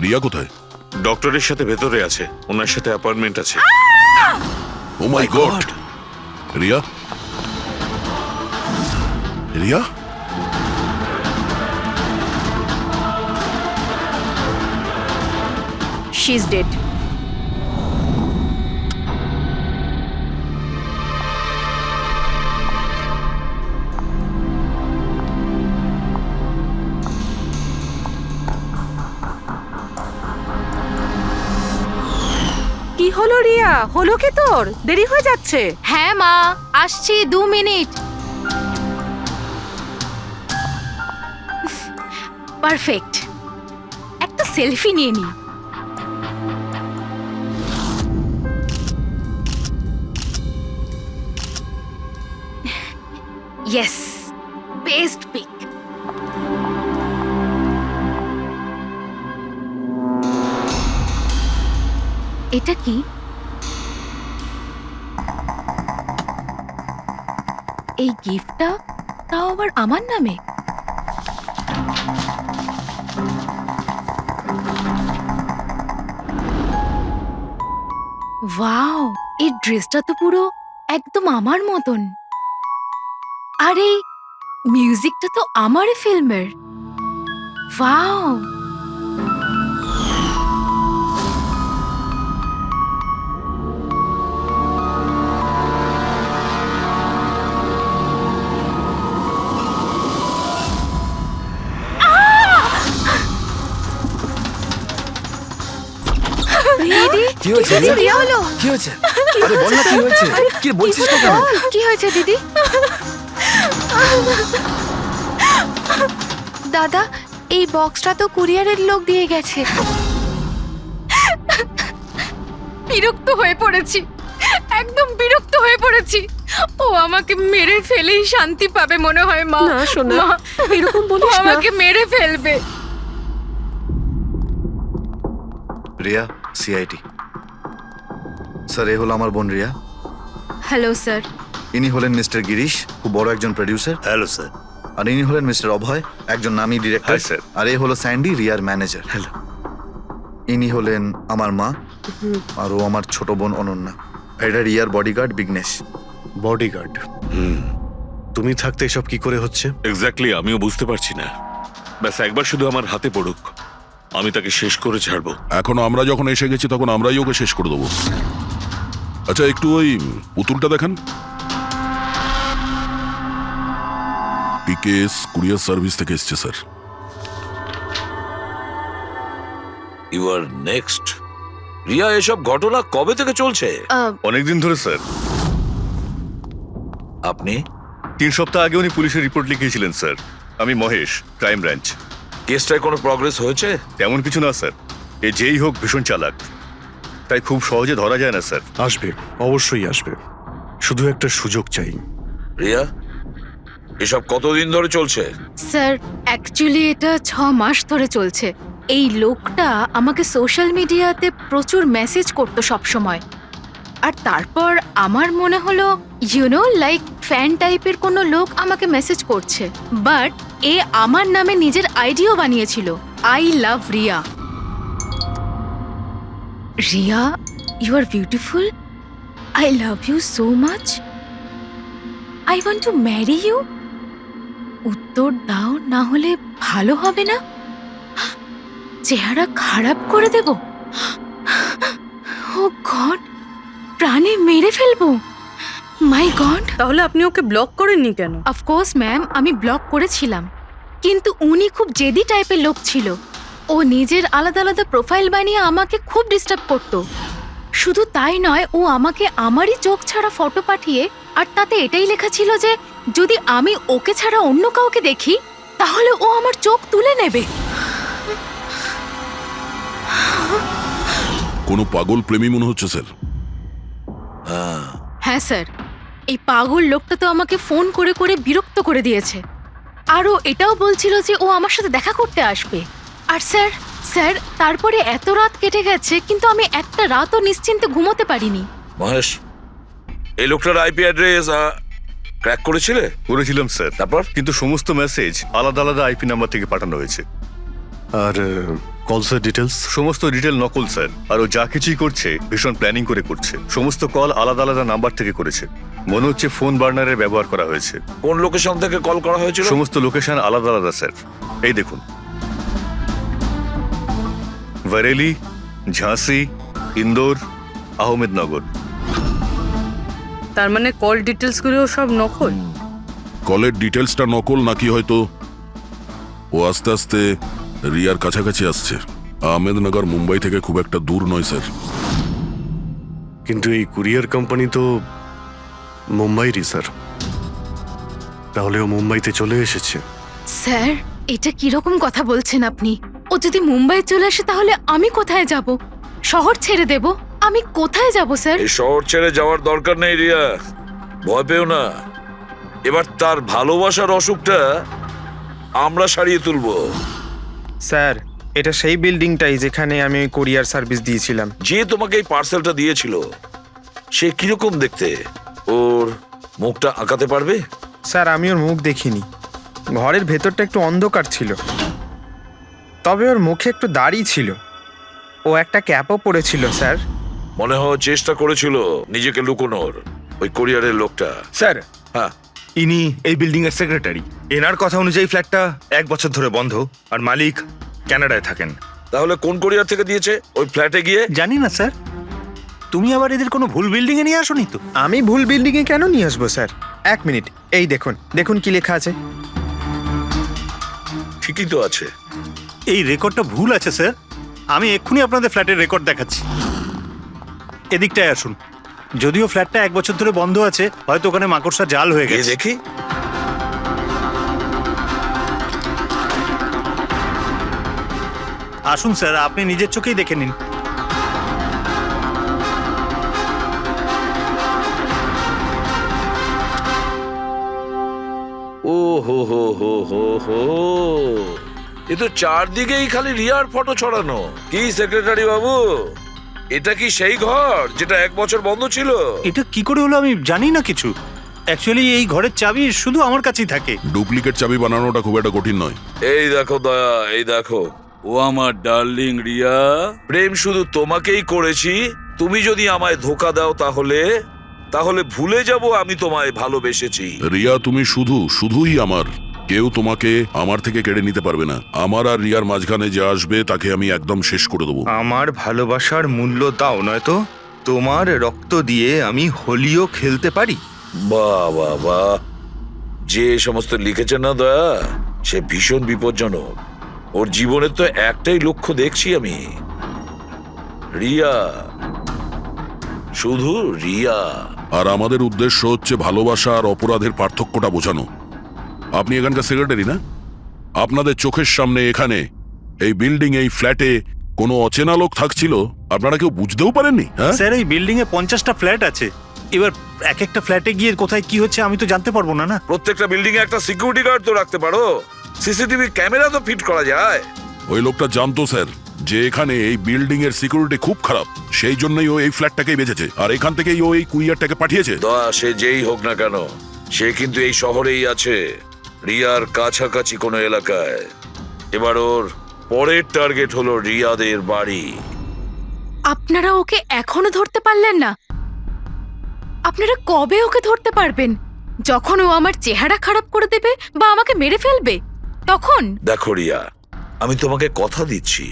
রিয়া কোথায়? ডক্টরের সাথে ভেতরে আছে, ওনার সাথে অ্যাপয়েন্টমেন্ট আছে। Oh my god! Riya, Riya, she is dead. কি হলো রিয়া? হলো কি তোর? দেরি হয়ে যাচ্ছে। হ্যাঁ মা, আসছি 2 মিনিট। পারফেক্ট, একটা সেলফি নিয়ে নি। Yes, best pic. এটা কি? এই গিফটটা তাও আবার আমার নামে। ওয়াও, এই ড্রেসটা তো পুরো একদম আমার মতন। আর এই মিউজিকটা তো আমারই ফিল্মের। ওয়াও, দিদি কি হয়েছে? কি হলো? কি হয়েছে? আরে বল না কি হয়েছে? কি বলছিস না কেন? কি হয়েছে দিদি? দাদা, এই বক্সটা তো কুরিয়ারের লোক দিয়ে গেছে। বিরক্ত হয়ে পড়েছি, একদম বিরক্ত হয়ে পড়েছি। ও আমাকে মেরে ফেলেই শান্তি পাবে মনে হয় মা। না সোনা, মা, এরকম ও বলিস না। আমাকে মেরে ফেলবে। রিয়া, সিআইটি। স্যার, এ হলো আমার বোন রিয়া। Hello sir. ইনি হলেন মিস্টার গিরিশ, খুব বড় একজন প্রডিউসার। Hello sir. আর ইনি হলেন মিস্টার অভয়, একজন নামী ডিরেক্টর। Hi, sir. আর এ হলো স্যান্ডি, রিয়ার ম্যানেজার। হ্যালো। ইনি হলেন আমার মা, আর ও আমার ছোট বোন অনন্যা। এটা রিয়ার বডিগার্ড বিঘ্নেশ। বডিগার্ড। তুমি থাকতে এসব কি করে হচ্ছে? এক্স্যাক্টলি, আমিও বুঝতে পারছি না। ব্যাস একবার শুধু আমার হাতে পড়ুক, আমি তাকে শেষ করে ছাড়বো। এখনো আমরা যখন এসে গেছি তখন আমরাই ওকে শেষ করে দেবো। আচ্ছা, একটু ওই পুতুলটা দেখান। পিকেএস কুরিয়ার সার্ভিস থেকে এসছে sir. You are next. Riya, এসব ঘটনা কবে থেকে চলছে? অনেকদিন ধরে স্যার। আপনি 3 সপ্তাহ আগে উনি পুলিশের রিপোর্ট লিখিয়েছিলেন স্যার। আমি মহেশ, ক্রাইম ব্রাঞ্চ। কেসটায় কোনো প্রগ্রেস হয়েছে? তেমন কিছু না স্যার। এ যেই হোক ভীষণ চালাক, তাই খুব সহজে ধরা যায় না স্যার। আসবে, অবশ্যই আসবে, শুধু একটা সুযোগ চাই। রিয়া, এসব কতদিন ধরে চলছে? স্যার, অ্যাকচুয়ালি এটা 6 মাস ধরে চলছে। এই লোকটা আমাকে সোশ্যাল মিডিয়াতে প্রচুর মেসেজ করতো সব সময়। আর তারপর আমার মনে হলো লাইক ফ্যান টাইপের কোনো লোক আমাকে মেসেজ করছে। বাট এ আমার নামে নিজের আইডিও বানিয়েছিল, I love Riya. Riya, you are beautiful, I love you so much, I want to marry you. উত্তর দাও, না হলে ভালো হবে না। চেহারা খারাপ করে দেব। ও গড, প্রাণে মেরে ফেলবো। মাই গড। তাহলে আপনি ওকে ব্লক করেননি কেন? অফকোর্স ম্যাম, আমি ব্লক করেছিলাম, কিন্তু উনি খুব জেদি টাইপের লোক ছিল। ও নিজের আলাদা আলাদা প্রোফাইল বানিয়ে আমাকে খুব ডিস্টার্ব করতো। শুধু তাই নয়, ও আমাকে আমারই চোখ ছাড়া ফটো পাঠিয়ে, আর তাতে এটাই লেখা ছিল যে যদি আমি ওকে ছাড়া অন্য কাউকে দেখি তাহলে ও আমার চোখ তুলে নেবে। কোনো পাগল প্রেমী মনে হচ্ছে স্যার। হ্যাঁ স্যার, এই পাগল লোকটা তো আমাকে ফোন করে করে বিরক্ত করে দিয়েছে। আর ও এটাও বলছিল যে ও আমার সাথে দেখা করতে আসবে। আর স্যার স্যার তারপরে এত রাত কেটে গেছে, কিন্তু আমি একটা রাতও নিশ্চিন্তে ঘুমোতে পারিনি। মহেশ, এই লোকটার আইপি অ্যাড্রেস ক্র্যাক করেছিলে? করেছিলাম স্যার, তারপর? কিন্তু সমস্ত মেসেজ আলাদা আলাদা আইপি নাম্বার থেকে পাঠানো হয়েছে। আর কলসের ডিটেলস? সমস্ত ডিটেল নকল স্যার, আর ও যা কিছুই করছে ভীষণ প্ল্যানিং করে করছে। সমস্ত কল আলাদা আলাদা নাম্বার থেকে করেছে। মনে হচ্ছে ফোন বার্নারের ব্যবহার করা হয়েছে। কোন লোকেশন থেকে কল করা হয়েছিল? সমস্ত লোকেশন আলাদা আলাদা স্যার। এই দেখুন, বরেলি, ঝাঁসি, ইন্দোর, আহমেদনগর। তার মানে কল ডিটেলস গুলো সব নকল। কলের ডিটেলসটা নকল নাকি হয়তো ও আস্তে আস্তে রিয়ার কাছাকাছি আসছে। আহমেদনগর মুম্বাই থেকে খুব একটা দূর নয় স্যার। কিন্তু এই কুরিয়ার কোম্পানি তো মুম্বাইরই স্যার। তাহলে ও মুম্বাইতে চলে এসেছে। স্যার, এটা কিরকম কথা বলছেন আপনি? ও যদি মুম্বাই চলে আসে তাহলে আমি কোথায় যাব? শহর ছেড়ে দেব? আমি কোথায় যাব স্যার? এই শহর ছেড়ে যাওয়ার দরকার নেই রিয়া, ভয় পেও না। এবার তার ভালোবাসার অসুখটা আমরা সারিয়ে তুলবো। স্যার, এটা সেই বিল্ডিংটাই যেখানে আমি ওই কোরিয়ার সার্ভিস দিয়েছিলাম। যে তোমাকে এই পার্সেলটা দিয়েছিল সে কিরকম দেখতে? ওর মুখটা আঁকাতে পারবে? স্যার, আমি ওর মুখ দেখিনি। ঘরের ভেতরটা একটু অন্ধকার ছিল, তবে ওর মুখে একটু দাড়ি ছিল। ও একটা ক্যাপও পরেছিল স্যার। মনে হয় চেষ্টা করেছিল নিজেকে লুকোনোর, ওই কোরিয়ারের লোকটা। স্যার, হ্যাঁ, ইনি এই বিল্ডিং এর সেক্রেটারি। এনার কথা অনুযায়ী ফ্ল্যাটটা 1 বছর ধরে বন্ধ, আর মালিক কানাডায় থাকেন। তাহলে কোন কোরিয়ার থেকে দিয়েছে? ওই ফ্ল্যাটে গিয়ে? জানি না স্যার। তুমি আবার এদের কোনো ভুল বিল্ডিং এ নিয়ে আসোনি তো? আমি ভুল বিল্ডিংয়ে কেন নিয়ে আসবো স্যার? 1 মিনিট, এই দেখুন দেখুন কি লেখা আছে। ঠিকই তো আছে। এই রেকর্ডটা ভুল আছে স্যার। আমি এক্ষুনি আপনাদের ফ্ল্যাটের রেকর্ড দেখাচ্ছি। এদিকটায় আসুন। যদিও ফ্ল্যাটটা 1 বছর ধরে বন্ধ আছে, হয়তো ওখানে মাকড়সা জাল হয়ে এই গেছে। দেখি। আসুন স্যার, আপনি নিজের চোখেই দেখে নিন। ও হো হো হো হো হো, এ তো চারদিকেই খালি রিয়ার ফটো ছড়ানো। কি সেক্রেটারি বাবু, এটা কি সেই ঘর যেটা 1 বছর বন্ধ ছিল? এটা কি করে হলো আমি জানি না কিছু। অ্যাকচুয়ালি এই ঘরের চাবি শুধু আমার কাছেই থাকে। ডুপ্লিকেট চাবি বানানোটা খুব একটা কঠিন নয়। এই দেখো দয়া, এই দেখো। ও আমার ডার্লিং রিয়া, প্রেম শুধু তোমাকেই করেছি। তুমি যদি আমায় ধোকা দাও তাহলে তাহলে ভুলে যাব আমি তোমায় ভালোবেসেছি। রিয়া, তুমি শুধুই আমার। কেউ তোমাকে আমার থেকে কেড়ে নিতে পারবে না। আমার আর রিয়ার মাঝখানে যে আসবে তাকে আমি একদম শেষ করে দেবো। আমার ভালোবাসার মূল্য দাও, নয়তো তোমার রক্ত দিয়ে আমি হোলিও খেলতে পারি। বাহ বাহ বাহ, যে সমস্ত লিখেছে না দয়া, সে ভীষণ বিপজ্জনক। ওর জীবনের তো একটাই লক্ষ্য দেখছি আমি, রিয়া, শুধু রিয়া। আর আমাদের উদ্দেশ্য হচ্ছে ভালোবাসা আর অপরাধের পার্থক্যটা বোঝানো। আপনি এখানকার সেক্রেটারি না? আপনাদের চোখের সামনে এখানে এই বিল্ডিং, এই ফ্ল্যাটে কোনো অচেনা লোক থাকছিল, আপনারা কেউ বুঝতেও পারেননি? হ্যাঁ স্যার, এই বিল্ডিং এ 50টা ফ্ল্যাট আছে। এবার এক একটা ফ্ল্যাটে গিয়ে কোথায় কি হচ্ছে আমি তো জানতে পারবো না। না, প্রত্যেকটা বিল্ডিং এ একটা সিকিউরিটি গার্ড তো রাখতে পারো। সিসিটিভি ক্যামেরা তো ফিট করা যায়। ওই লোকটা জানতো স্যার যে এখানে এই বিল্ডিং এর সিকিউরিটি খুব খারাপ, সেই জন্যই ও এই ফ্ল্যাটটাকেই বেঁচেছে, আর এখান থেকেই ও এই কুরিয়ারটাকে পাঠিয়েছে। দয়া, সে যেই হোক না কেন, সে কিন্তু এই শহরেই আছে, রিয়ার কাছাকাছি কোনো এলাকায়। এবার ওর পরের টার্গেট হলো রিয়াদের বাড়ি। আপনারা ওকে এখনো ধরতে পারলেন না? আপনারা কবে ওকে ধরতে পারবেন? যখন ও আমার চেহারা খারাপ করে দেবে বা আমাকে মেরে ফেলবে তখন? দেখো রিয়া, আমি তোমাকে কথা দিচ্ছি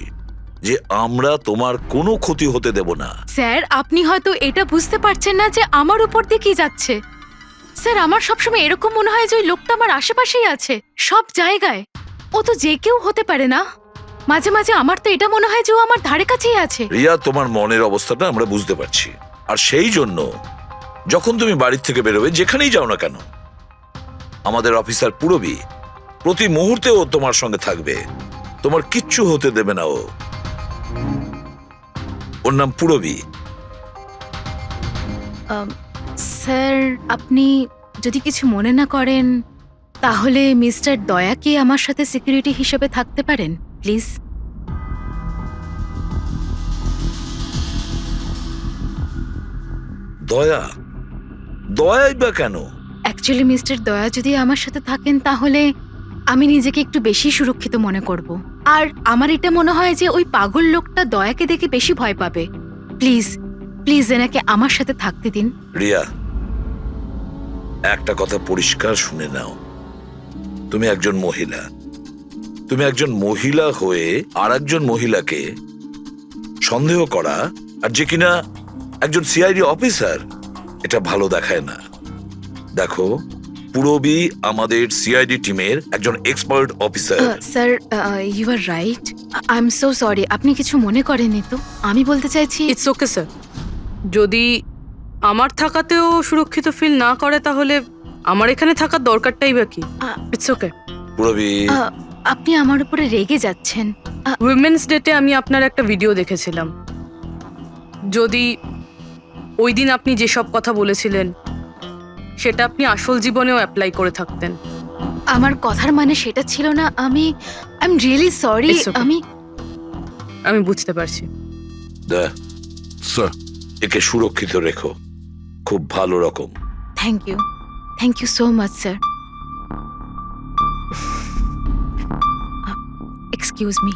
যে আমরা তোমার কোনো ক্ষতি হতে দেব না। স্যার, আপনি হয়তো এটা বুঝতে পারছেন না যে আমার উপর দিয়ে কি যাচ্ছে। স্যার, আমার সবসময় এরকম মনে হয় যে ওই লোকটা আমার আশেপাশেই আছে, সব জায়গায়। ও তো যে কেউ হতে পারে না? মাঝে মাঝে আমার তো এটা মনে হয় যে ও আমার ধারে কাছেই আছে। রিয়া, তোমার মনের অবস্থাটা আমরা বুঝতে পারছি, আর সেই জন্য যখন তুমি বাড়ির থেকে বেরোবে, যেখানেই যাও না কেন, আমাদের অফিসার পুরবী প্রতি মুহূর্তে ও তোমার সঙ্গে থাকবে। তোমার কিচ্ছু হতে দেবে না ও। ওর নাম পুরবী। স্যার, আপনি যদি কিছু মনে না করেন তাহলে মিস্টার দয়াকে আমার সাথে সিকিউরিটি হিসেবে থাকতে পারেন প্লিজ। দয়া? দয়াই বা কেন? অ্যাকচুয়ালি মিস্টার দয়া যদি আমার সাথে থাকেন তাহলে আমি নিজেকে একটু বেশি সুরক্ষিত মনে করব। আর আমার এটা মনে হয় যে ওই পাগল লোকটা দয়াকে দেখে বেশি ভয় পাবে। প্লিজ প্লিজ এনাকে আমার সাথে থাকতে দিন। রিয়া, একটা কথা পরিষ্কার শুনে নাও, তুমি একজন মহিলা। তুমি একজন মহিলা হয়ে আর একজন মহিলাকে সন্দেহ করা, আর যে কিনা একজন সিআইডি অফিসার, এটা ভালো দেখায় না। দেখো, পুরবী আমাদের সিআইডি টিমের একজন expert officer. Sir, you are right. I am so sorry. আপনি কিছু মনে করেননি তো? আমি বলতে চাইছি ইটস ওকে স্যার। যদি আমার থাকাতেও সুরক্ষিত ফিল না করে তাহলে আমার এখানে থাকার দরকারটাই বা কি? It's okay. পুরবী, আপনি আমার উপরে রেগে যাচ্ছেন। উইমেন্স ডেতে আমি আপনার একটা ভিডিও দেখেছিলাম। যদি ওই দিন আপনি যেসব কথা বলেছিলেন সেটা আপনি আসল জীবনেও অ্যাপ্লাই করে থাকতেন। আমার কথার মানে সেটা ছিল না। I am really sorry. It's okay. আমি বুঝতে পারছি। স্যার, একে সুরক্ষিত রেখো, খুব ভালো রকম। Thank you so much sir. Excuse me.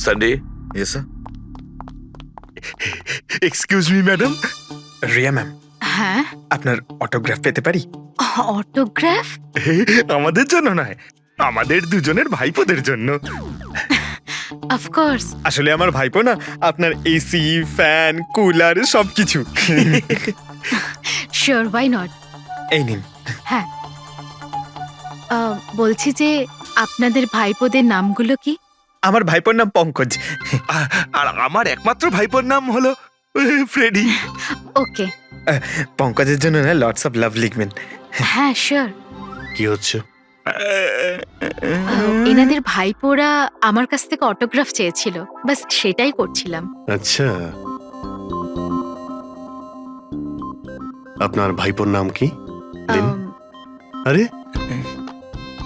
Sunday, yes sir. Excuse me madam, Riya ma'am, হ্যাঁ, আপনার অটোগ্রাফ পেতে পারি? অটোগ্রাফ? আমাদের জন্য নয়, আমাদের দুজনের ভাইপোদের জন্য। অফকোর্স। আসলে আমার ভাইপো না আপনার এসি, ফ্যান, কুলার সবকিছু। Sure, why not. এই নিন। হ্যাঁ, বলছি যে আপনাদের ভাইপোদের নামগুলো কি? আমার ভাইপোর নাম পঙ্কজ। আর আমার একমাত্র ভাইপোর নাম হলো ফ্রেডি। ওকে। পঙ্কজের জন্য না লটস অফ লাভ লিখবেন। হ্যাঁ, শিওর। কি হচ্ছে? এনাদের ভাইপোরা আমার কাছ থেকে অটোগ্রাফ চেয়েছিল, বাস সেটাই করছিলাম। আচ্ছা, আপনার ভাইপোর নাম কি? দিন। আরে,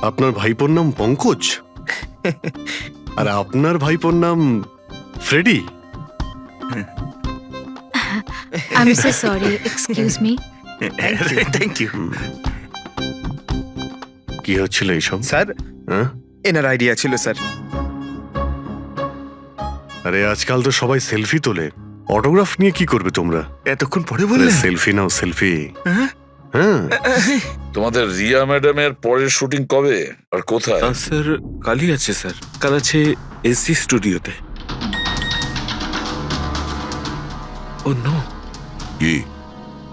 আপনার ভাইপোর নাম পঙ্কজ আর আপনার ভাইপোর নাম Freddy? I am so sorry, excuse me. Thank you. কি হচ্ছিল এইসব? স্যার, হ্যাঁ? এনার আইডিয়া ছিল স্যার। আরে আজকাল তো সবাই সেলফি তোলে, অটোগ্রাফ নিয়ে কি করবে তোমরা? এতক্ষণ পরে বললে? সেলফি নাও, সেলফি। হ্যাঁ? হ্যাঁ, তোমাদের রিয়া ম্যাডামের পরের শুটিং কবে আর কোথায়? স্যার, কালই আছে স্যার। কাল আছে এসি স্টুডিওতে। ও নো কি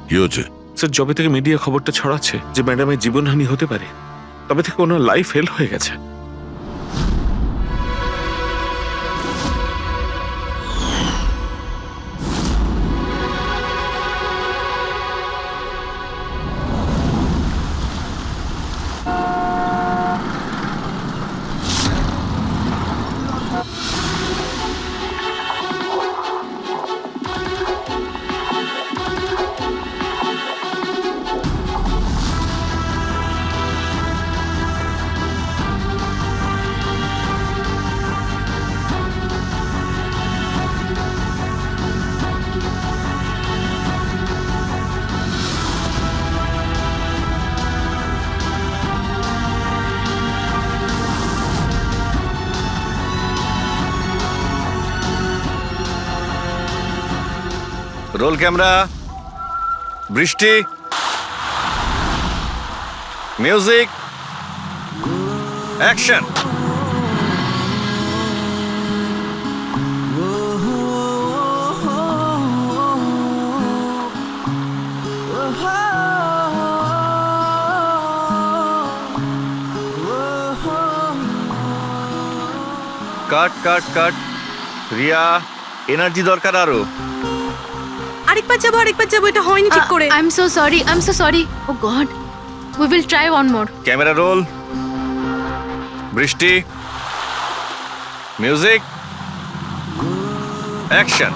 কি হচ্ছে? স্যার, যবে থেকে মিডিয়া খবরটা ছড়াচ্ছে যে ম্যাডামের জীবনহানি হতে পারে, তবে থেকে ওনার লাইফ ফেল হয়ে গেছে। রোল ক্যামেরা, বৃষ্টি, music, action. Cut cut cut. Riya, energy দরকার আরো। আরেকবার যাবো, এটা হয়নি ঠিক করে। I am so sorry. Oh god, we will try one more. Camera roll, বৃষ্টি, মিউজিক, অ্যাকশন।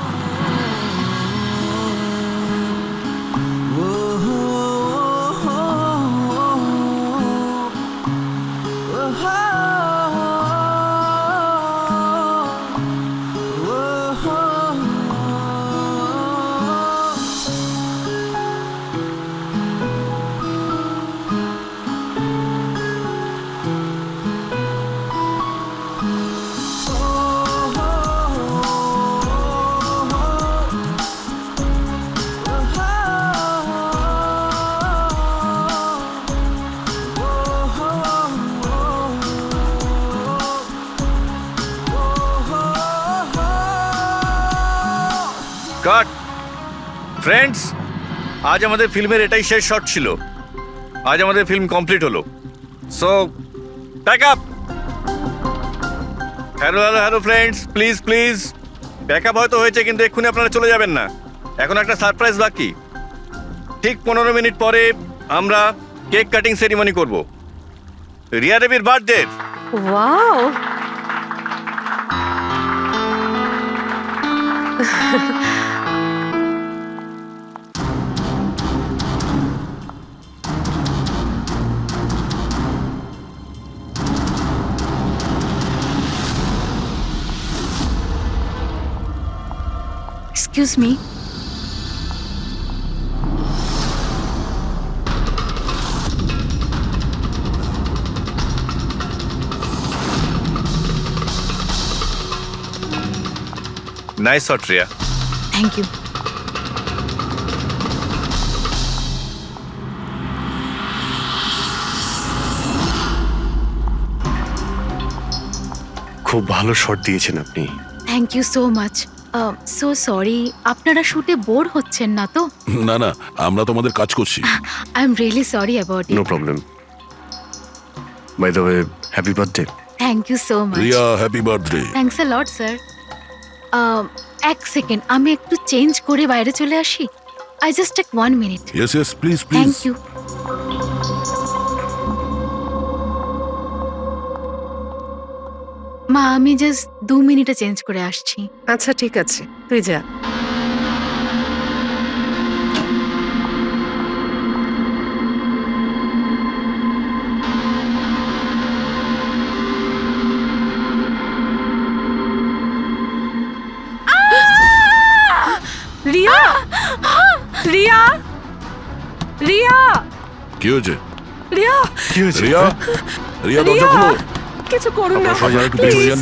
ফ্রেন্ডস, আজ আমাদের ফিল্মের এটাই শেষ শট ছিল। আজ আমাদের ফিল্ম কমপ্লিট হলো। So pack up. Hello hello hello friends, please please pack up হয়তো হয়েছে, কিন্তু এক্ষুনি আপনারা চলে যাবেন না। এখন একটা সারপ্রাইজ বাকি। ঠিক 15 মিনিট পরে আমরা কেক কাটিং সেরিমনি করব রিয়া দেবীর birthday. Wow, excuse me, nice shot Riya. Thank you. খুব ভালো শট দিয়েছেন আপনি। Thank you so much. So sorry, আপনারা শুটে বোর হচ্ছেন না তো? না না, আমরা তোমাদের কাজ করছি। I am really sorry about no it. Problem. By the way, happy birthday. Thank you so much. Riya, happy birthday. Thanks a lot sir. এক সেকেন্ড, আমি একটু চেঞ্জ করে বাইরে চলে আসি। I just take 1 minute. Yes yes, please please. Thank you. মা, আমি just 2 মিনিটে চেঞ্জ করে আসছি। আচ্ছা ঠিক আছে, তুই যা। রিয়া, রিয়া, রিয়া, কি হয়েছে? রিয়া, কি হয়েছে? রিয়া, রিয়া দরজা খুলো। কিছু করুন না, আপনারা সবাই একটু বেরিয়ে যান।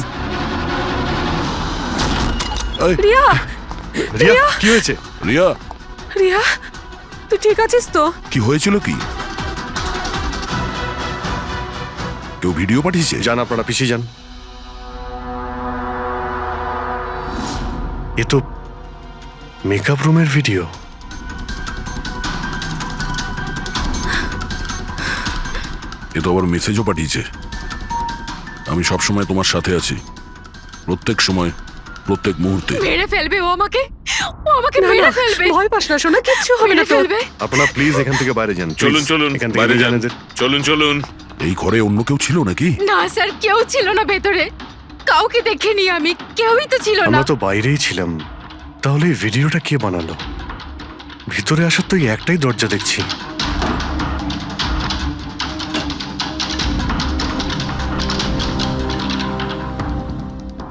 এই, রিয়া, রিয়া, কি হয়েছে? রিয়া, রিয়া, তুই ঠিক আছিস তো? কি হয়েছিল কি? কেউ ভিডিও পাঠিয়েছে? যান, আপনারা পিছিয়ে যান। এ তো মেকআপ রুমের ভিডিও। এ তো আবার মেসেজও পাঠিয়েছে। আমি সব সময় তোমার সাথে আছি, প্রত্যেক সময়, প্রত্যেক মুহূর্তে। মেরে ফেলবে ও আমাকে, ও আমাকে মেরে ফেলবে। ভয় পাস না সোনা, কিচ্ছু হবে না মেরে তোর। ফেলবে। আপনারা প্লিজ এখান থেকে বাইরে যান। please। চলুন চলুন, এখান থেকে বাইরে বেরিয়ে যান। যান এদের। চলুন চলুন। এই ঘরে অন্য কেউ ছিল নাকি? না স্যার, কেউ ছিল না ভেতরে। কাউকে দেখিনি আমি, কেউই তো ছিল না। আমরা তো বাইরেই ছিলাম। তাহলে এই ভিডিওটা কে বানালো? ভিতরে আসার তো এই একটাই দরজা দেখছি।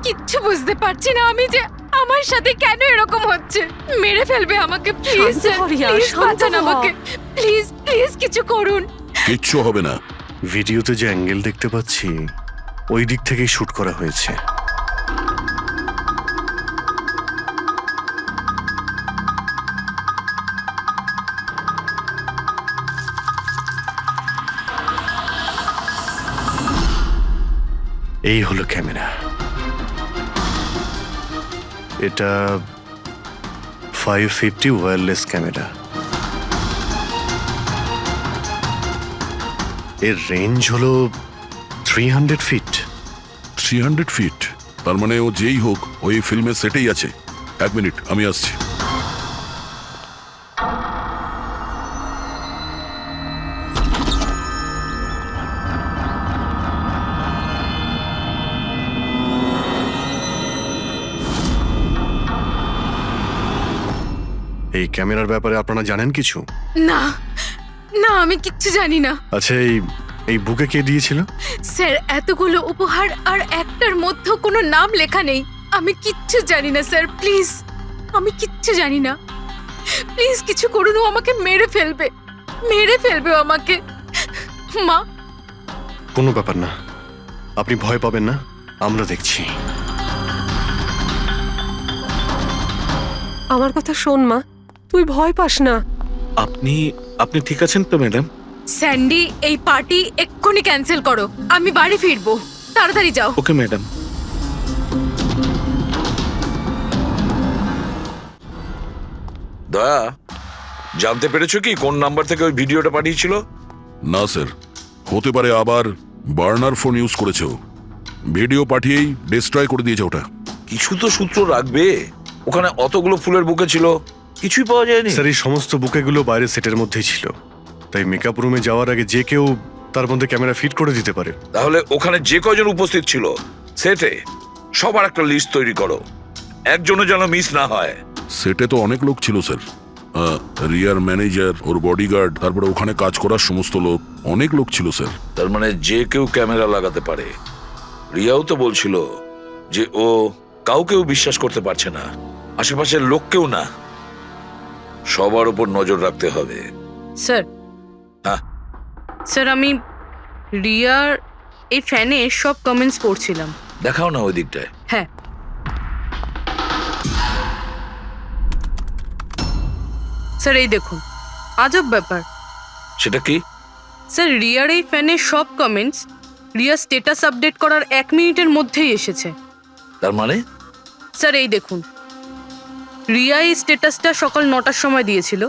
কিচ্ছু বুঝতে পারছি না আমি যে আমার সাথে কেন এরকম হচ্ছে। মেরে ফেলবে আমাকে, প্লিজ শান্ত হ রিয়া, প্লিজ শান্ত বাঁচান হ। আমাকে, প্লিজ প্লিজ কিছু করুন। কিচ্ছু হবে না। ভিডিওতে যে অ্যাঙ্গেল দেখতে পাচ্ছি, ওই দিক থেকেই শুট করা হয়েছে। এই হলো ক্যামেরা। এটা 550 ওয়্যারলেস ক্যামেরা। এর রেঞ্জ হলো 300 ফিট। 300 ফিট? তার মানে ও যেই হোক, ওই ফিল্মের সেটেই আছে। 1 মিনিট, আমি আসছি। এই ক্যামেরার ব্যাপারে আপনারা জানেন কিছু? না না, আমি কিচ্ছু জানি না আচ্ছা, এই বুকে কে দিয়েছিল? স্যার। এতগুলো উপহার আর একটার মধ্যে কোনো নাম লেখা নেই। আমি কিচ্ছু জানি না স্যার, প্লিজ। আমি কিচ্ছু জানি না, প্লিজ কিছু করুন। ও আমাকে মেরে ফেলবে, মেরে ফেলবে ও আমাকে। মা, কোনো ব্যাপার না, আপনি ভয় পাবেন না, আমরা দেখছি। আমার কথা শোন মা, তুই ভয় পাস না। আপনি আপনি ঠিক আছেন তো ম্যাডাম? স্যান্ডি, এই পার্টি এক্ষুনি ক্যান্সেল করো। আমি বাড়ি ফিরবো, তাড়াতাড়ি যাও। Okay madam. দয়া, জানতে পেরেছো কি কোন নাম্বার থেকে ওই ভিডিওটা পাঠিয়েছিল? না স্যার, হতে পারে আবার বার্নার ফোন ইউজ করেছে ও। ভিডিও পাঠিয়েই ডিস্ট্রয় করে দিয়েছে ওটা। কিছু তো সূত্র রাখবে। ওখানে অতগুলো ফুলের বুকে ছিল, কিছুই পাওয়া যায়নি। স্যার এই সমস্ত বুকেগুলো বাইরে সেটের মধ্যেই ছিল, তাই মেকআপ রুমে যাওয়ার আগে যে কেউ তার মধ্যে ক্যামেরা ফিট করে দিতে পারে। তাহলে ওখানে যে কয়জন উপস্থিত ছিল সেটে সবার একটা লিস্ট তৈরি করো, একজনও যেন মিস না হয়। সেটে তো অনেক লোক ছিল স্যার, রিয়ার ম্যানেজার, ওর বডিগার্ড, তারপরে ওখানে কাজ করার সমস্ত লোক, অনেক লোক ছিল স্যার। তার মানে যে কেউ ক্যামেরা লাগাতে পারে। রিয়াও তো বলছিল যে ও কাউকেও বিশ্বাস করতে পারছে না, আশেপাশের লোককেও না, সবার উপর নজর রাখতে হবে। স্যার, হ্যাঁ স্যার আমি রিয়ার এই ফ্যানে সব কমেন্টস পড়ছিলাম। দেখাও না ওই দিকটায়। হ্যাঁ, স্যার এই দেখুন, আজব ব্যাপার। সেটা কি? স্যার রিয়ার এই ফ্যানে সব কমেন্টস রিয়া স্ট্যাটাস আপডেট করার 1 মিনিটের মধ্যেই এসেছে। তার মানে স্যার এই দেখুন, রিয়া এই স্ট্যাটাসটা সকাল 9টার সময় দিয়েছিল,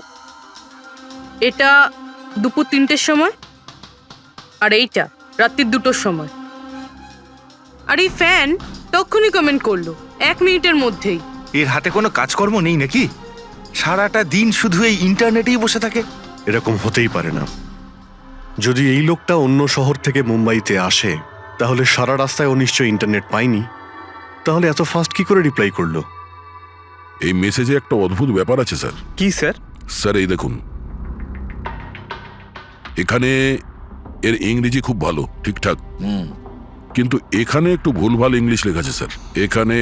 এটা দুপুর 3টের সময়, আর এইটা রাত্রির 2টোর সময়। আর এই ফ্যান তখনই কমেন্ট করলো 1 মিনিটের মধ্যেই। এর হাতে কোনো কাজকর্ম নেই নাকি? সারাটা দিন শুধু এই ইন্টারনেটেই বসে থাকে। এরকম হতেই পারে না। যদি এই লোকটা অন্য শহর থেকে মুম্বাইতে আসে, তাহলে সারা রাস্তায় ও নিশ্চয়ই ইন্টারনেট পায়নি, তাহলে এত ফাস্ট কি করে রিপ্লাই করলো? এই মেসেজে একটা অদ্ভুত ব্যাপার আছে স্যার। কি স্যার? স্যার এই দেখুন, এখানে এর ইংরেজি খুব ভালো, ঠিকঠাক, কিন্তু এখানে একটু ভুলভাল ইংলিশ লেখা আছে স্যার। এখানে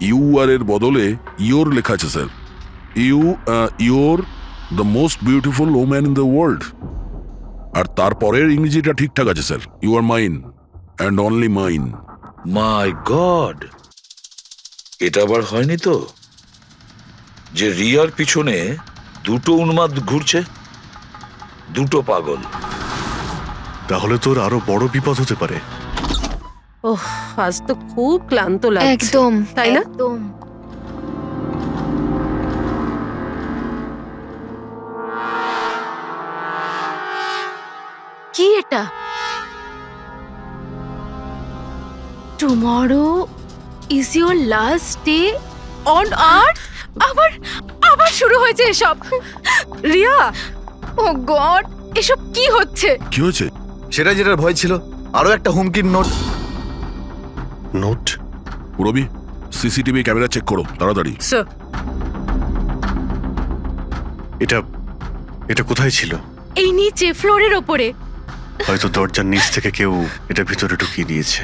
ইউ আর এর বদলে ইয়োর লেখা আছে sir. Your the most beautiful woman in the world. আর তারপরের ইংরেজিটা ঠিকঠাক আছে sir, you are mine and only mine. My god, এটা আবার হয়নি তো যে রিয়ার পিছনে দুটো উন্মাদ ঘুরছে, দুটো পাগল। তাহলে তোর আরো বড় বিপদ হতে পারে। ওহ, আজ তো খুব ক্লান্ত লাগছে। একদম, তাই না? একদম। কি এটা? Tomorrow is your last day on earth? আবার আবার শুরু হয়েছে এসব। রিয়া, ও গড, এসব কি হচ্ছে? কি হয়েছে? সেটা যেটার ভয় ছিল, আরো একটা হুমকির নোট। নোট? রবি, সিসিটিভি ক্যামেরা চেক করো তাড়াতাড়ি। স্যার, এটা এটা কোথায় ছিল? এই নিচে ফ্লোরের ওপরে। হয়তো দরজার নিচ থেকে কেউ এটা ভিতরে ঢুকিয়ে দিয়েছে।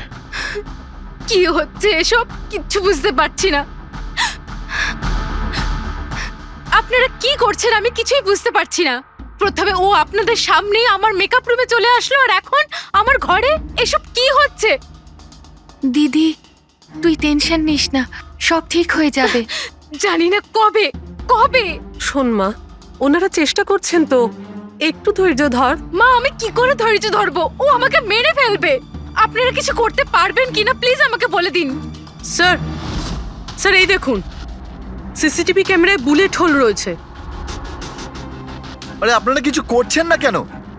কি হচ্ছে এসব? কিচ্ছু বুঝতে পারছি না। আপনারা কি করছেন আমি কিছুই বুঝতে পারছি না। প্রথমে ও আপনাদের সামনেই আমার মেকআপ রুমে চলে আসলো, আর এখন আমার ঘরে এসব কি হচ্ছে? দিদি, তুই টেনশন নিস না, সব ঠিক হয়ে যাবে। জানি না কবে কবে। শোন মা, ওনারা চেষ্টা করছেন তো, একটু ধৈর্য ধর। মা, আমি কি করে ধৈর্য ধরবো? ও আমাকে মেরে ফেলবে। আপনারা কিছু করতে পারবেন কিনা প্লিজ আমাকে বলে দিন। স্যার, স্যার এই দেখুন, সিসিটিভি ক্যামেরায় বুলেট হোল রয়েছে। আরে আপনারা কিছু করছেন না কেন?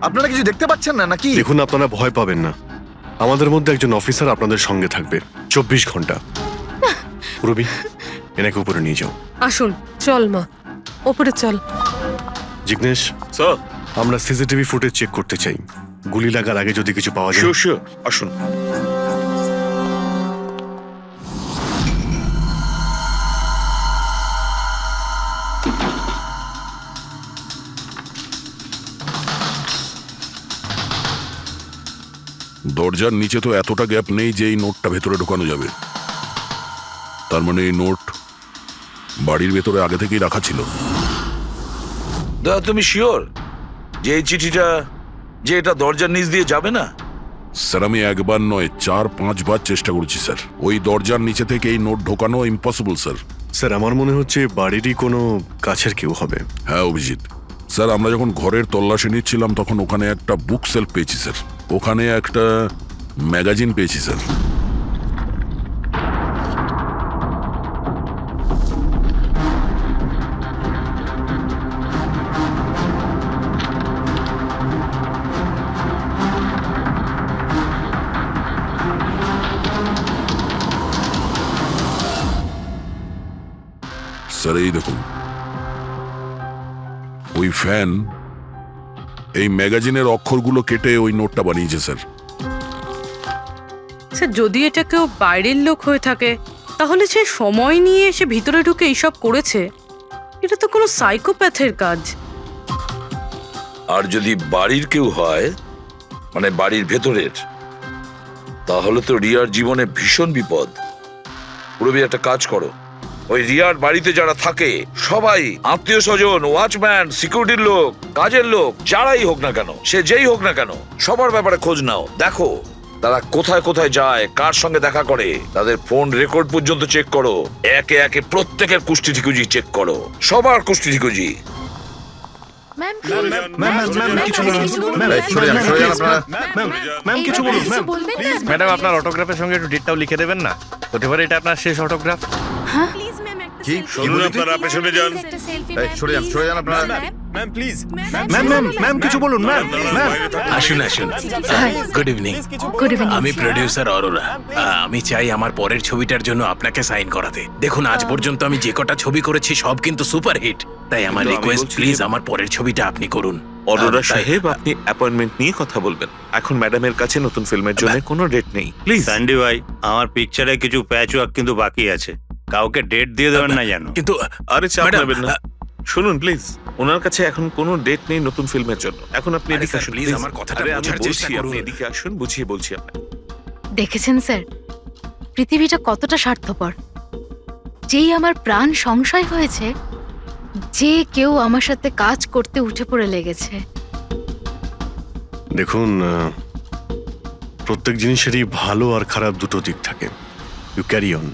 আপনারা কিছু দেখতে পাচ্ছেন না নাকি? দেখুন, আপনারা ভয় পাবেন না, আমাদের মধ্যে একজন অফিসার আপনাদের সঙ্গে থাকবে 24 ঘন্টা। রবি, এনাকে উপরে নিয়ে যাও। আসুন। চল মা, ওপরে চল। জিগ্নেশ, স্যার, আমরা সিসিটিভি ফুটেজ চেক করতে চাই। গুলি লাগার আগে যদি কিছু পাওয়া যায়। শিওর শিওর, আসুন। দরজার নিচে তো এতটা গ্যাপ নেই যে এই নোটটা ভেতরে ঢোকানো যাবে। তার মানে এই নোট বাড়ির ভেতরে আগে থেকেই রাখা ছিল। দাদা, তুমি শিওর যে এই চিঠিটা, যে এটা দরজার নিচ দিয়ে যাবে না? স্যার আমি একবার নয় 4-5 বার চেষ্টা করেছি স্যার। ওই দরজার নিচে থেকে এই নোট ঢোকানো ইম্পসিবল স্যার। স্যার, আমার মনে হচ্ছে বাড়িরই কোনো কাছের কেউ হবে। হ্যাঁ অভিজিৎ স্যার, আমরা যখন ঘরের তল্লাশি নিচ্ছিলাম তখন ওখানে একটা বুক সেলফ পেয়েছি স্যার, ওখানে একটা ম্যাগাজিন পেয়েছি স্যার। স্যার এই দেখুন, ওই ফ্যান এই ম্যাগাজিনের অক্ষরগুলো কেটে ওই নোটটা বানিয়েছে স্যার। স্যার যদি এটা কেউ বাইরের লোক হয়ে থাকে তাহলে সে সময় নিয়ে এসে ভিতরে ঢুকে এইসব করেছে, এটা তো কোনো সাইকোপ্যাথের কাজ। আর যদি বাড়ির কেউ হয়, মানে বাড়ির ভেতরের, তাহলে তো রিয়ার জীবনে ভীষণ বিপদ। পুরবি একটা কাজ করো, ওই রিয়ার বাড়িতে যারা থাকে সবাই আত্মীয় স্বজন, ওয়াচম্যান, সিকিউরিটির লোক, কাজের লোক, যারাই হোক না কেন, সে যেই হোক না কেন, সবার ব্যাপারে খোঁজ নাও। দেখো তারা কোথায় কোথায় যায়, কার সঙ্গে দেখা করে, তাদের ফোন রেকর্ড পর্যন্ত চেক করো। একে একে প্রত্যেকের কুষ্টি ঠিকুজি চেক করো, সবার কুষ্টি ঠিকুজি। ম্যাম কিছু ম্যাডাম, আপনার অটোগ্রাফের সঙ্গে একটু ডেটটাও লিখে দেবেন না? হতে পারে এটা আপনার শেষ অটোগ্রাফ। কি শুনুন, আপনারা পেছনে যান। সরে যান আপনারা। ম্যাম প্লিজ, ম্যাম কিছু বলুন ম্যাম। আসুন আসুন, গুড ইভিনিং। Good evening. আমি প্রোডিউসার অরোরা। আমি চাই আমার পরের ছবিটার জন্য আপনাকে সাইন করাতে। দেখুন আজ পর্যন্ত আমি যে কটা ছবি করেছি সব কিন্তু সুপার হিট, তাই আমার কিন্তু আমি রিকোয়েস্ট বলছি প্লিজ যে- আমার পরের ছবিটা আপনি করুন। অরোরা তাই- সাহেব, আপনি অ্যাপয়েন্টমেন্ট নিয়ে কথা বলবেন। এখন ম্যাডামের কাছে নতুন ফিল্মের জন্য কোনো ডেট নেই, প্লিজ। স্যান্ডি ভাই, আমার পিকচারে কিছু প্যাচ ওয়ার্ক কিন্তু বাকি আছে, কাউকে ডেট দিয়ে দেবেন না জানো। কিন্তু আরে চাপ ম্যাডাম, নেবেন না। শুনুন প্লিজ, ওনার কাছে এখন কোনো ডেট নেই নতুন ফিল্মের জন্য। এখন আপনি আরে এদিকে স্যার, আসুন প্লিজ প্লিজ। আমার কথাটা আরে আমি বোঝার চেষ্টা বলছি, করুন। আপনি এদিকে আসুন, বুঝিয়ে বলছি আপনাকে। দেখেছেন স্যার, পৃথিবীটা কতটা স্বার্থপর। যেই আমার প্রাণ সংশয় হয়েছে, যে কেউ আমার সাথে কাজ করতে উঠে পড়ে লেগেছে। দেখুন, প্রত্যেক জিনিসেরই ভালো আর খারাপ দুটো দিক থাকে। You carry on.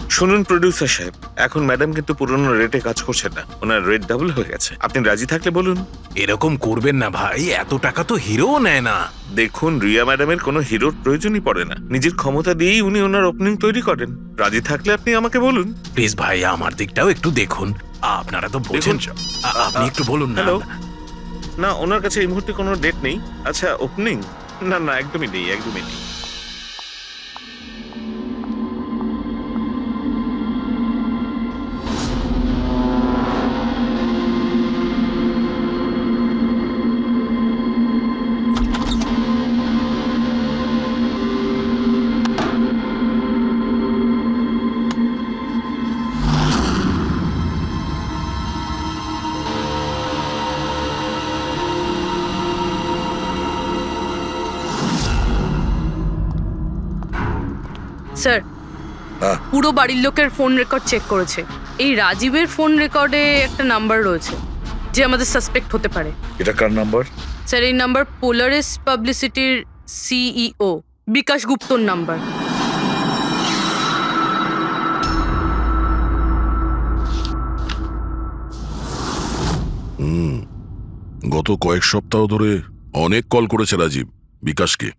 শুনুন প্রোডিউসার সাহেব, এখন ম্যাডাম কিন্তু পুরনো রেটে কাজ করছেন না, ওনার রেট ডাবল হয়ে গেছে। আপনি রাজি থাকলে বলুন। এরকম করবেন না ভাই, এত টাকা তো হিরোও নেয় না। দেখুন, রিয়া ম্যাডামের কোনো হিরোর প্রয়োজনই পড়ে না, নিজের ক্ষমতা দিয়েই উনি ওনার ওপেনিং তৈরি করেন। রাজি থাকলে আপনি আমাকে বলুন। প্লিজ ভাই আমার দিকটাও একটু দেখুন, আপনারা তো বোঝেন। দেখুন, আপনি একটু বলুন না। হ্যালো, না ওনার কাছে এই মুহূর্তে কোনো ডেট নেই। আচ্ছা, ওপেনিং? না না, একদমই নেই, একদমই নেই। স্যার, হ্যাঁ। পুরো বাড়ির লোকের ফোন রেকর্ড চেক করেছে। এই রাজীবের ফোন রেকর্ডে একটা নাম্বার রয়েছে যে আমাদের সাসপেক্ট হতে পারে। এটা কার নাম্বার? স্যার এই নাম্বার পোলারিস পাবলিসিটির সিইও বিকাশ গুপ্তর নাম্বার। গত কয়েক সপ্তাহ ধরে অনেক কল করেছে রাজীব বিকাশকে।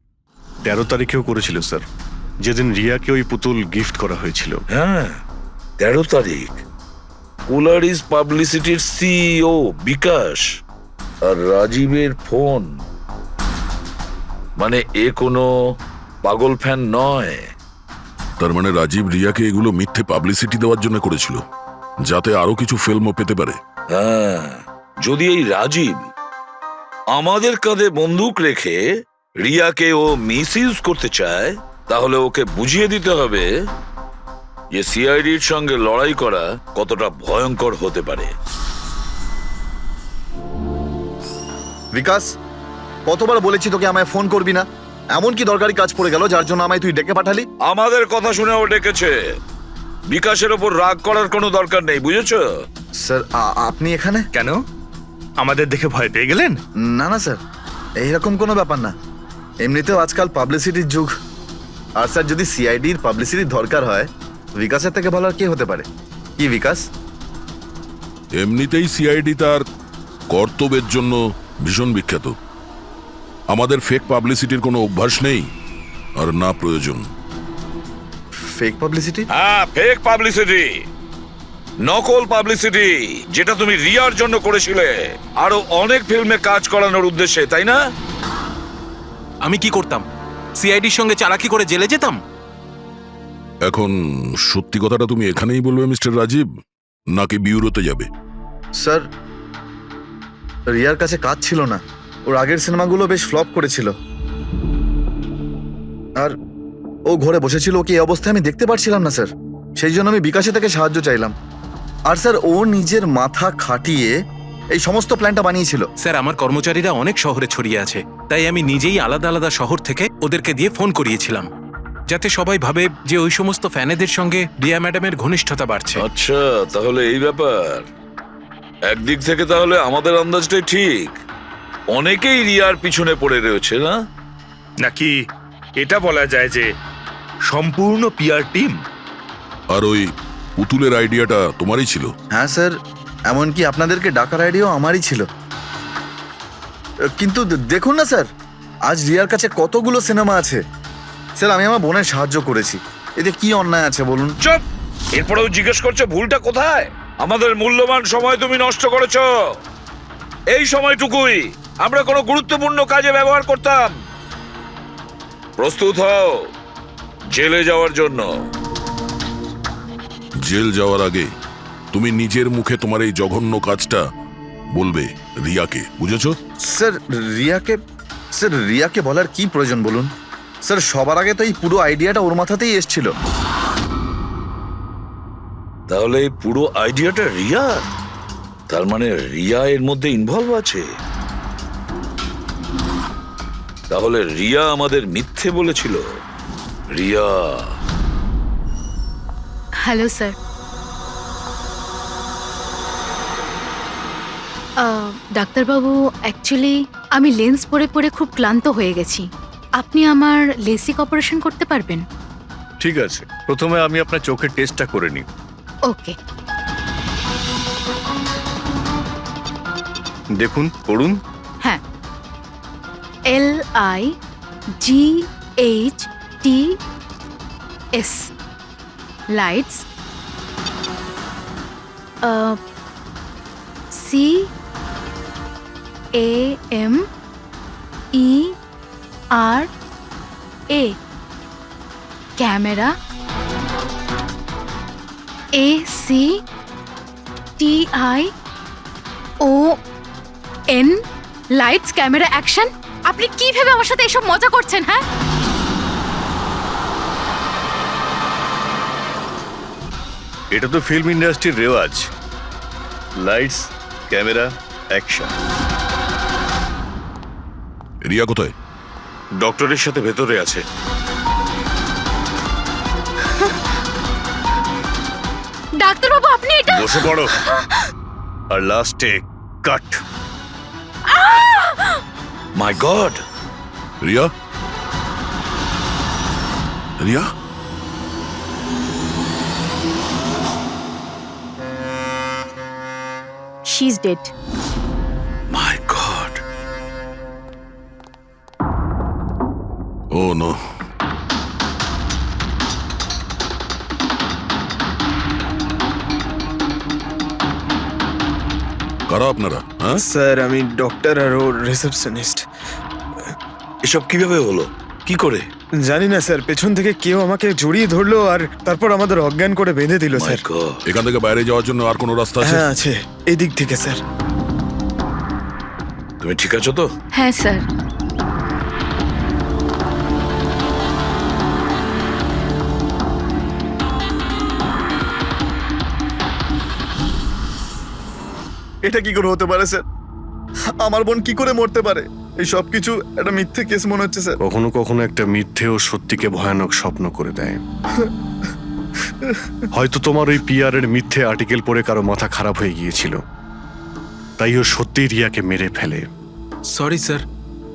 13 তারিখেও করেছিল স্যার, যেদিন রিয়াকে ওই পুতুল গিফট করা হয়েছিল। হ্যাঁ, 13 তারিখ। পোলারিস পাবলিসিটির সিইও বিকাশ আর রাজীবের ফোন, মানে এ কোনো পাগল ফ্যান নয়। তার মানে রাজীব রিয়াকে এগুলো মিথ্যে পাবলিসিটি দেওয়ার জন্য করেছিল, যাতে আরো কিছু ফিল্মও পেতে পারে। হ্যাঁ, যদি এই রাজীব আমাদের কাঁধে বন্দুক রেখে রিয়াকে ও মিসইউজ করতে চায়, তাহলে ওকে বুঝিয়ে দিতে হবে যে সিআইডির সঙ্গে লড়াই করা কতটা ভয়ঙ্কর হতে পারে। বিকাশ, কতবার বলেছি তোকে আমায় ফোন করবি না? এমন কি দরকারি কাজ পড়ে গেল যার জন্য আমায় তুই ডেকে পাঠালি? আমাদের কথা শুনে ও ডেকেছে। বিকাশের ওপর রাগ করার কোনো দরকার নেই, বুঝেছো? স্যার, আপনি এখানে? কেন, আমাদের দেখে ভয় পেয়ে গেলেন? না না স্যার, এইরকম কোনো ব্যাপার না। এমনিতেও আজকাল পাবলিসিটির যুগ। আর স্যার, যদি সিআইডির পাবলিসিটির দরকার হয়, বিকাশের থেকে ভালো আর কে হতে পারে? কি বিকাশ? এমনিতেই সিআইডি তার কর্তব্যের জন্য ভীষণ বিখ্যাত। আমাদের ফেক পাবলিসিটির কোনো অভ্যাস নেই আর না প্রয়োজন। Fake publicity? হ্যাঁ, ফেক পাবলিসিটি, নকল পাবলিসিটি, যেটা তুমি রিয়ার জন্য করেছিলে আরো অনেক ফিল্মে কাজ করানোর উদ্দেশ্যে, তাই না? আমি কি করতাম? সিআইডির সঙ্গে চালাকি করে জেলে যেতাম? এখন সত্যি কথাটা তুমি এখানেই বলবে মিস্টার রাজীব, নাকি বিউরোতে যাবে? স্যার, রিয়ার কাছে কাজ ছিল না। ওর আগের সিনেমাগুলো বেশ ফ্লপ করেছিল, আর ও ঘরে বসেছিল। ওকে এই অবস্থায় আমি দেখতে পারছিলাম না স্যার, সেই জন্য আমি বিকাশে থেকে সাহায্য চাইলাম। আর স্যার, ও নিজের মাথা খাটিয়ে এই সমস্ত প্ল্যানটা বানিয়েছিল। স্যার, আমার কর্মচারীরা অনেক শহরে ছড়িয়ে আছে, তাই আমি নিজেই আলাদা আলাদা শহর থেকে ওদেরকে দিয়ে ফোন করিয়েছিলাম, যাতে সবাই ভাবে যে ওই সমস্ত ফ্যানেদের সঙ্গে রিয়া ম্যাডামের ঘনিষ্ঠতা বাড়ছে। আচ্ছা, তাহলে এই ব্যাপার। একদিক থেকে তাহলে আমাদের আন্দাজটাই ঠিক, অনেকেই রিয়ার পিছনে পড়ে রয়েছে না? নাকি এটা বলা যায় যে সম্পূর্ণ পিআর টিম? আর ওই পুতুলের আইডিয়াটা তোমারই ছিল? হ্যাঁ স্যার, এমনকি আপনাদেরকে ডাকার আইডিয়াও আমারই ছিল। কিন্তু দেখুন না স্যার, আজ রিয়ার কাছে কতগুলো সিনেমা আছে। স্যার, আমি আমার বোনের সাহায্য করেছি, এতে কি অন্যায় আছে বলুন? চুপ! এরপরেও জিজ্ঞেস করছো ভুলটা কোথায়? আমাদের মূল্যবান সময় তুমি নষ্ট করেছো। এই সময়টুকুই আমরা কোনো গুরুত্বপূর্ণ কাজে ব্যবহার করতাম। প্রস্তুত হও জেলে যাওয়ার জন্য। জেল যাওয়ার আগে তুমি নিজের মুখে তোমার এই জঘন্য কাজটা বলবে রিয়াকে, বুঝেছো? স্যার, রিয়াকে বলার কি প্রয়োজন বলুন? স্যার, সবার আগে তো এই পুরো আইডিয়াটা ওর মাথাতেই এসেছিল। তাহলে এই পুরো আইডিয়াটা রিয়ার? তার মানে রিয়া এর মধ্যে ইনভলভ আছে। তাহলে রিয়া আমাদের মিথ্যে বলেছিল। রিয়া। Hello sir. ডাক্তারবাবু, অ্যাকচুয়ালি আমি লেন্স পরে পরে খুব ক্লান্ত হয়ে গেছি। আপনি আমার লেসিক অপারেশন করতে পারবেন? ঠিক আছে, প্রথমে আমি আপনার চোখের টেস্টটা করে নিই। ওকে। দেখুন, পড়ুন। হ্যাঁ, LIGHTS lights, CAMERA camera, ACTION lights, camera, action. আপনি কি ভেবে আমার সাথে এসব মজা করছেন? হ্যাঁ, এটা তো ফিল্ম ইন্ডাস্ট্রির রেওয়াজ। Lights, camera, action. রিয়া কোথায়? ডক্টরের সাথে ভেতরে আছে। ডাক্তারবাবু, আপনি এটা বসে পড়ো। আর লাস্টে cut. My god! Riya? Riya? She is dead. My god! Oh no. কারা আপনারা? হ্যাঁ, স্যার, আমি ডক্টর আর ওর রিসেপশনিস্ট। এসব কিভাবে হলো? কি করে? জানি না স্যার, পেছন থেকে কেউ আমাকে জড়িয়ে ধরলো আর তারপর আমাদের অজ্ঞান করে বেঁধে দিল মাই স্যার। গড! এখান থেকে বাইরে যাওয়ার জন্য আর কোনো রাস্তা আছে? হ্যাঁ আছে, এদিক থেকে স্যার। তুমি ঠিক আছো তো? হ্যাঁ স্যার। এটা কি করে হতে পারে স্যার? আমার বোন কি করে মরতে পারে? এই সব কিছু একটা মিথ্যে কেস মনে হচ্ছে স্যার। কখনো কখনো একটা মিথ্যে ও সত্যিকে ভয়ানক স্বপ্ন করে দেয়। হয়তো তোমার ওই পিআর এর মিথ্যে আর্টিকেল পড়ে কারো মাথা খারাপ হয়ে গিয়েছিল, তাই ও সত্যি রিয়াকে মেরে ফেলে। সরি স্যার,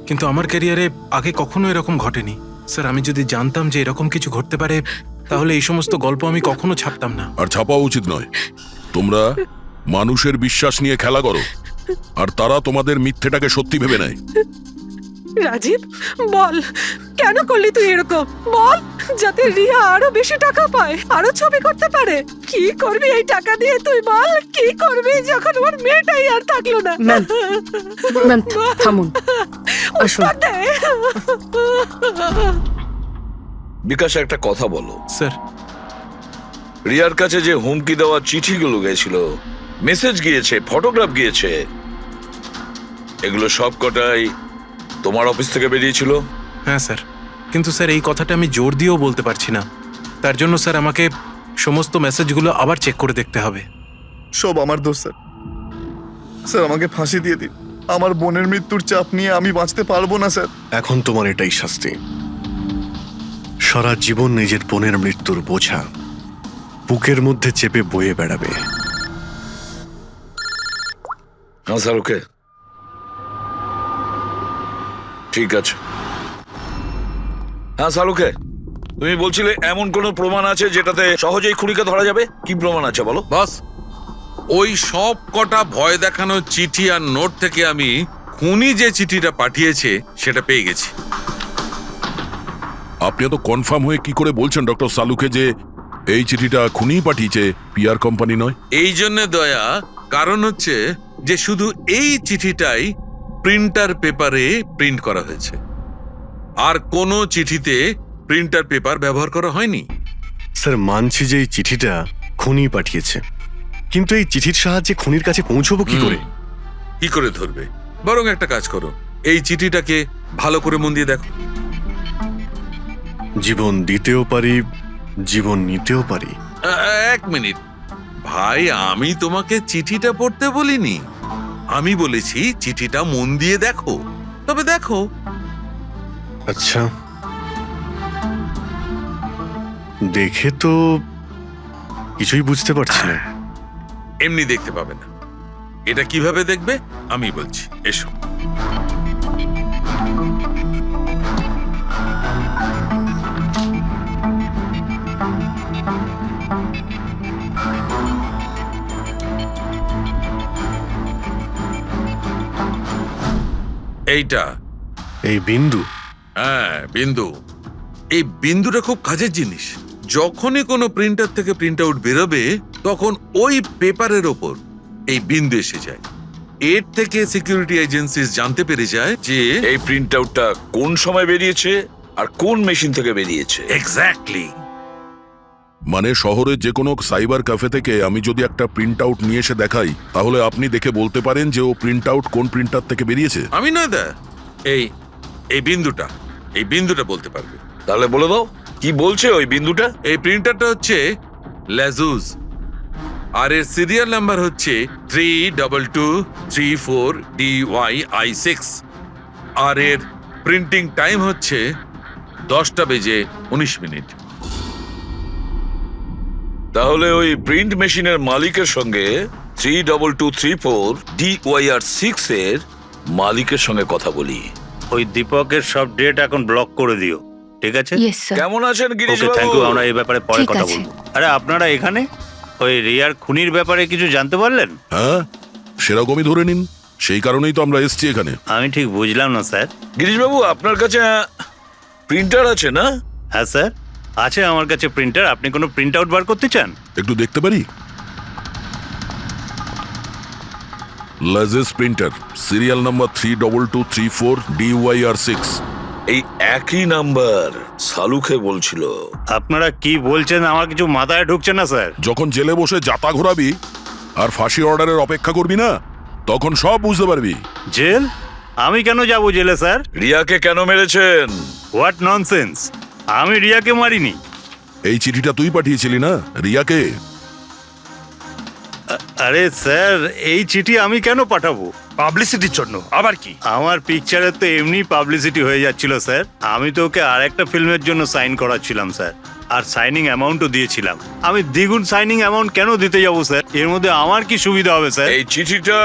কিন্তু আমার ক্যারিয়ারে আগে কখনো এরকম ঘটেনি। স্যার, আমি যদি জানতাম যে এরকম কিছু ঘটতে পারে, তাহলে এই সমস্ত গল্প আমি কখনো ছাপতাম না। আর ছাপাও উচিত নয়। তোমরা মানুষের বিশ্বাস নিয়ে খেলা করো, আর তারা তোমাদের মিথ্যেটাকে সত্যি ভেবে নেয়। রাজীব, বল কেন করলি তুই এরকম? বল, যাতে রিয়া আরো বেশি টাকা পায়, আরো ছবি করতে পারে। কি করবি এই টাকা দিয়ে তুই? বল, কি করবি যখন ওর মেয়েটাই আর থাকলো না? ম্যাম, থামুন, আসুন। উত্তর দে। বিকাশ, একটা কথা বলো। স্যার, রিয়ার কাছে যে হুমকি দেওয়া চিঠিগুলো গেছিল, মেসেজ গিয়েছে, ফটোগ্রাফ গিয়েছে, এগুলো সব কটাই তোমার অফিস থেকে বেরিয়েছিল? হ্যাঁ স্যার, কিন্তু স্যার এই কথাটা আমি জোর দিয়েও বলতে পারছি না। তার জন্য স্যার আমাকে সমস্ত মেসেজগুলো আবার চেক করে দেখতে হবে। সব আমার দোষ স্যার। স্যার আমাকে ফাঁসি দিয়ে দিন। আমার বোনের মৃত্যুর চাপ নিয়ে আমি বাঁচতে পারবো না স্যার। এখন তোমার এটাই শাস্তি। সারা জীবন নিজের বোনের মৃত্যুর বোঝা বুকের মধ্যে চেপে বয়ে বেড়াবে। হ্যাঁ স্যার, ওকে, ঠিক আছে। হ্যাঁ স্যার, ওকে। তুমি বলছিলে এমন কোনো প্রমাণ আছে যেটাতে সহজেই খুনিকে ধরা যাবে? কি প্রমাণ আছে বলো? বস, ওই সব কটা ভয় দেখানো চিঠি আর নোট থেকে আমি খুনি যে চিঠিটা পাঠিয়েছে সেটা পেয়ে গেছি। আপনি এত কনফার্ম হয়ে কি করে বলছেন ডক্টর সালুকে যে এই চিঠিটা খুনি পাঠিয়েছে, পিআর কোম্পানি নয়? এই জন্য দয়া, কারণ হচ্ছে যে শুধু এই চিঠিটাই প্রিন্টার পেপারে প্রিন্ট করা হয়েছে, আর কোনো চিঠিতে প্রিন্টার পেপার ব্যবহার করা হয়নি। স্যার, মানছি যে এই চিঠিটা খুনি পাঠিয়েছে, কিন্তু এই চিঠির সাহায্যে খুনির কাছে পৌঁছবো কি করে? কি করে ধরবে? বরং একটা কাজ করো, এই চিঠিটাকে ভালো করে মন দিয়ে দেখো। জীবন দিতেও পারি, জীবন নিতেও পারি। এক মিনিট ভাই, আমি তোমাকে চিঠিটা পড়তে বলিনি, আমি বলেছি চিঠিটা মন দিয়ে দেখো। তবে দেখো। আচ্ছা, দেখে তো কিছুই বুঝতে পারছি না। এমনি দেখতে পাবে না, এটা কিভাবে দেখবে আমি বলছি, এসো। এইটা এই বিন্দু? হ্যাঁ, বিন্দু। এই বিন্দুটা খুব কাজের জিনিস। যখনই কোনো প্রিন্টার থেকে প্রিন্ট আউট বেরোবে তখন ওই পেপারের ওপর এই বিন্দু এসে যায়। এর থেকে সিকিউরিটি এজেন্সিস জানতে পেরে যায় যে এই প্রিন্ট আউটটা কোন সময় বেরিয়েছে আর কোন মেশিন থেকে বেরিয়েছে। এক্স্যাক্টলি। মানে শহরের যে কোনো সাইবার ক্যাফে থেকে আমি যদি একটা প্রিন্ট আউট নিয়ে এসে দেখাই, তাহলে আপনি দেখে বলতে পারেন যে ও প্রিন্ট আউট কোন প্রিন্টার থেকে বেরিয়েছে? আমি নয় দা, এই এই বিন্দুটা বলতে পারবে। তাহলে বলে দাও, কি বলছে ওই বিন্দুটা? এই প্রিন্টারটা হচ্ছে লেজুস, আর এর সিরিয়াল নাম্বার হচ্ছে 32234DYI6, আর এর প্রিন্টিং টাইম হচ্ছে 10:19। তাহলে ওই প্রিন্ট মেশিনের মালিকের সঙ্গে 32234DYR6 এর মালিকের সঙ্গে কথা বলি। ওই দীপকের সব ডেট এখন ব্লক করে দিও, ঠিক আছে? Yes sir. কেমন আছেন গিরিশ ওকে, থ্যাংক ইউ। আমরা এই ব্যাপারে পরে ঠিক কথা আছে। বলবো। আরে আপনারা এখানে ওই রিয়ার খুনির ব্যাপারে কিছু জানতে পারলেন? হ্যাঁ, সেরকমই ধরে নিন। সেই কারণেই তো আমরা এসছি এখানে। আমি ঠিক বুঝলাম না স্যার। গিরিশবাবু, আপনার কাছে প্রিন্টার আছে না? হ্যাঁ স্যার, আছে আমার কাছে প্রিন্টার। আপনি কোনো প্রিন্ট আউট বার করতে চান? একটু দেখতে পারি? লেজেস প্রিন্টার, সিরিয়াল নাম্বার 32234DYR6। এই একই নাম্বার সালুকে বলছিল। আপনারা কি বলছেন আমার কিছু মাথায় ঢুকছে না স্যার। যখন জেলে বসে জাতা ঘোরাবি আর ফাঁসি অর্ডারের অপেক্ষা করবি না, তখন সব বুঝতে পারবি। জেল? আমি কেন যাব জেলে স্যার? রিয়াকে কেন মেরেছেন? What nonsense! আমি রিয়াকে মারিনি। এই চিঠিটা তুই পাঠিয়েছিলি না রিয়াকে? আরে স্যার, এই চিঠি আমি কেন পাঠাবো? পাবলিসিটির জন্য। আবার কি? আমার পিকচারের তো এমনি পাবলিসিটি হয়ে যাচ্ছিল স্যার। আমি তো ওকে আর একটা ফিল্মের জন্য সাইন করাচ্ছিলাম স্যার, আর সাইনিং অ্যামাউন্টও দিয়েছিলাম। আমি দ্বিগুণ সাইনিং অ্যামাউন্ট কেন দিতে যাবো স্যার? এর মধ্যে আমার কি সুবিধা হবে স্যার? এই চিঠিটা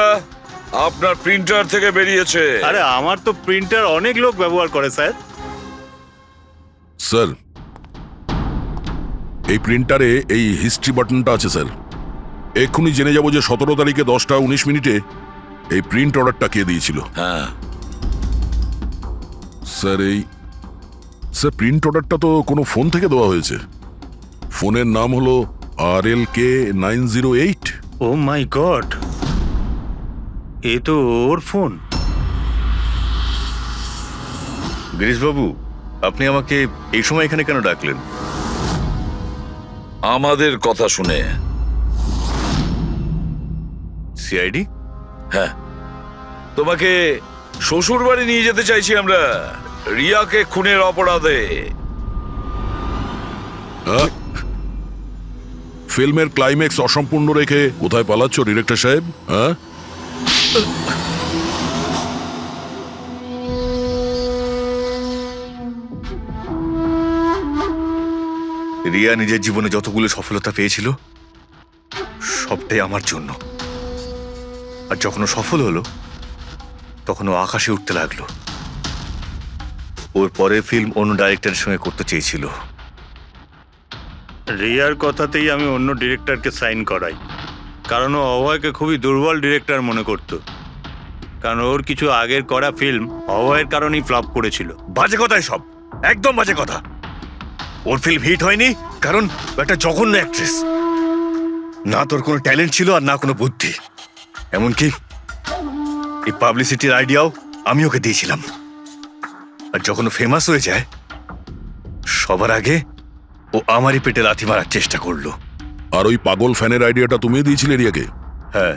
আপনার প্রিন্টার থেকে বেরিয়েছে। আরে আমার তো প্রিন্টার অনেক লোক ব্যবহার করে স্যার। স্যার, এই প্রিন্টারে এই হিস্ট্রি বাটনটা আছে স্যার। এক্ষুনি জেনে যাব যে 17 তারিখে 10:19 এই প্রিন্ট অর্ডারটা কে দিয়েছিল। হ্যাঁ স্যার, স্যার প্রিন্ট অর্ডারটা তো কোনো ফোন থেকে দেওয়া হয়েছে। ফোনের নাম হলো RLK908। ও মাই গড, এ তো ওর ফোন। গিরিশবাবু, আপনি আমাকে এই সময় এখানে কেন ডাকলেন? আমাদের কথা শুনে। সিআইডি? হ্যাঁ, তোমাকে শ্বশুর বাড়ি নিয়ে যেতে চাইছি আমরা, রিয়াকে খুনের অপরাধে। হ্যাঁ? ফিল্মের ক্লাইম্যাক্স অসম্পূর্ণ রেখে কোথায় পালাচ্ছ ডিরেক্টর সাহেব? হ্যাঁ, রিয়া নিজের জীবনে যতগুলো সফলতা পেয়েছিল সবটাই আমার জন্য। আর যখন ও সফল হলো তখন ও আকাশে উঠতে লাগলো। ওর পরের ফিল্ম অন্য ডাইরেক্টরের সঙ্গে করতে চেয়েছিল। রিয়ার কথাতেই আমি অন্য ডিরেক্টরকে সাইন করাই, কারণ ও অভয়কে খুবই দুর্বল ডিরেক্টর মনে করত। কারণ ওর কিছু আগের করা ফিল্ম অভয়ের কারণেই ফ্লপ করেছিল। বাজে কথা সব, একদম বাজে কথা। ওর ফিল্ম হিট হয়নি কারণ ও একটা জঘন্য অ্যাক্ট্রেস। না তোর কোনো ট্যালেন্ট ছিল আর না কোনো বুদ্ধি। এমনকি এই পাবলিসিটির আইডিয়াও আমি ওকে দিয়েছিলাম। আর যখন ও ফেমাস হয়ে যায় সবার আগে ও আমারই পেটে লাথি মারার চেষ্টা করলো। আর ওই পাগল ফ্যানের আইডিয়াটা তুমি দিয়েছিলে রিয়াকে? হ্যাঁ,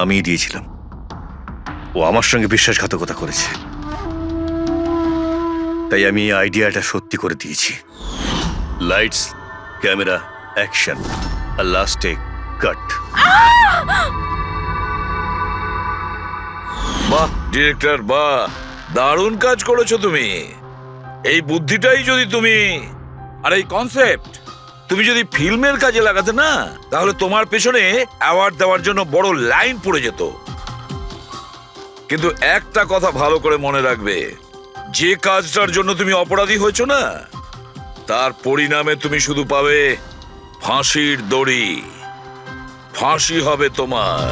আমিই দিয়েছিলাম। ও আমার সঙ্গে বিশ্বাসঘাতকতা করেছে, তাই আমি এই আইডিয়াটা সত্যি করে দিয়েছি। লাইটস, ক্যামেরা, অ্যাকশন, আর লাস্টে কাট। বাহ ডিরেক্টর, বাহ, দারুণ কাজ করেছো তুমি। এই বুদ্ধিটাই যদি তুমি আর এই কনসেপ্ট তুমি যদি ফিল্মের কাজে লাগাতে না, তাহলে তোমার পেছনে অ্যাওয়ার্ড দেওয়ার জন্য বড় লাইন পড়ে যেত। কিন্তু একটা কথা ভালো করে মনে রাখবে, যে কাজটার জন্য তুমি অপরাধী হয়েছো না, তার পরিণামে তুমি শুধু পাবে ফাঁসির দড়ি। ফাঁসি হবে তোমার।